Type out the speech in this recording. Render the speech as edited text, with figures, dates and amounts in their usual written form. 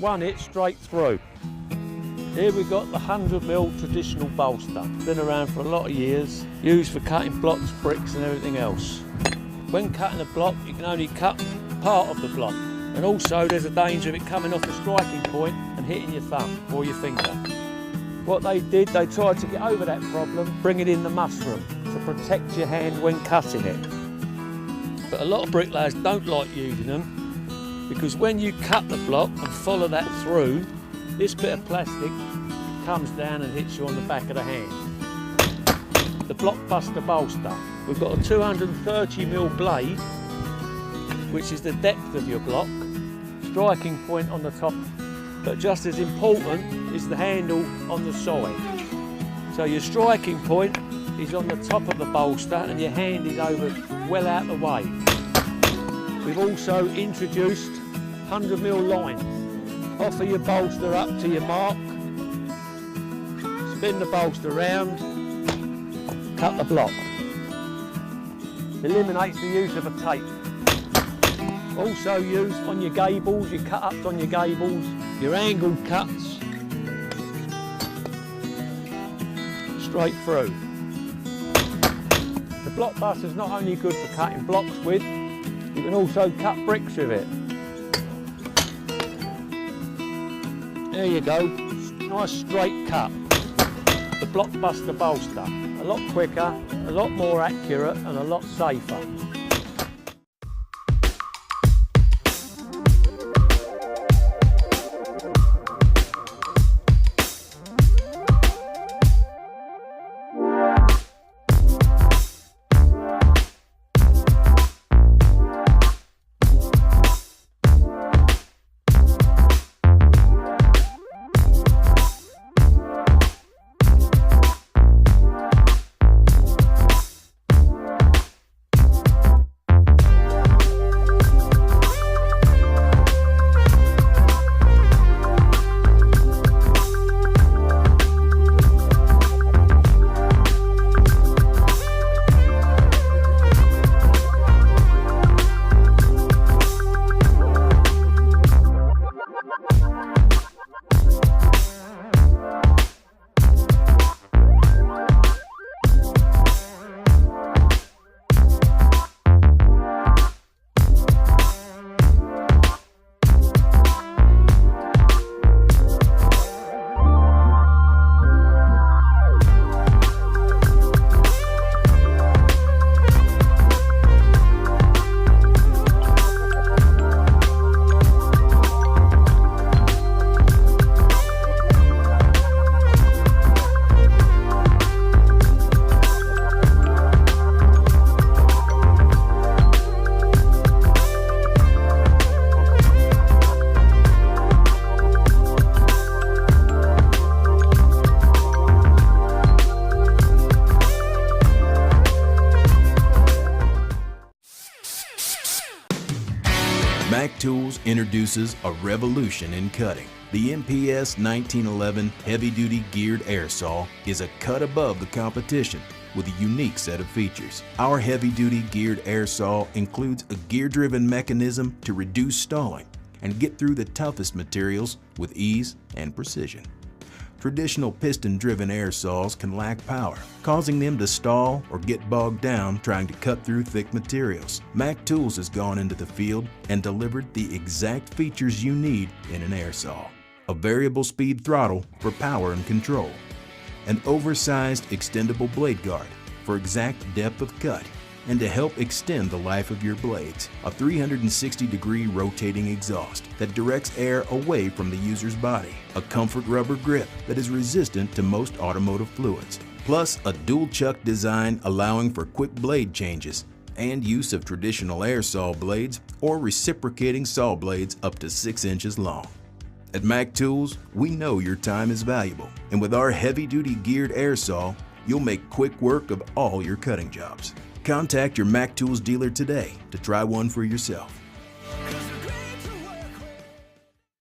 one hit straight through. Here we've got the 100mm traditional bolster. Been around for a lot of years, used for cutting blocks, bricks and everything else. When cutting a block, you can only cut part of the block. And also there's a danger of it coming off the striking point and hitting your thumb or your finger. What they did, they tried to get over that problem, bringing in the mushroom to protect your hand when cutting it. But a lot of bricklayers don't like using them because when you cut the block and follow that through, this bit of plastic comes down and hits you on the back of the hand. The Blockbuster bolster. We've got a 230mm blade, which is the depth of your block, striking point on the top, but just as important is the handle on the side. So your striking point is on the top of the bolster and your hand is over well out the way. We've also introduced 100mm lines. Offer your bolster up to your mark, spin the bolster round, cut the block. Eliminates the use of a tape. Also used on your gables, your cut-ups on your gables, your angled cuts, straight through. The Blockbuster is not only good for cutting blocks with, you can also cut bricks with it. There you go, nice straight cut. The Blockbuster bolster, a lot quicker, a lot more accurate and a lot safer. Mac Tools introduces a revolution in cutting. The MPS 1911 heavy-duty geared air saw is a cut above the competition with a unique set of features. Our heavy-duty geared air saw includes a gear-driven mechanism to reduce stalling and get through the toughest materials with ease and precision. Traditional piston-driven air saws can lack power, causing them to stall or get bogged down trying to cut through thick materials. Mac Tools has gone into the field and delivered the exact features you need in an air saw. A variable speed throttle for power and control. An oversized extendable blade guard for exact depth of cut and to help extend the life of your blades. A 360-degree rotating exhaust that directs air away from the user's body. A comfort rubber grip that is resistant to most automotive fluids. Plus a dual chuck design allowing for quick blade changes and use of traditional air saw blades or reciprocating saw blades up to 6 inches long. At Mac Tools, we know your time is valuable, and with our heavy-duty geared air saw, you'll make quick work of all your cutting jobs. Contact your Mac Tools dealer today to try one for yourself.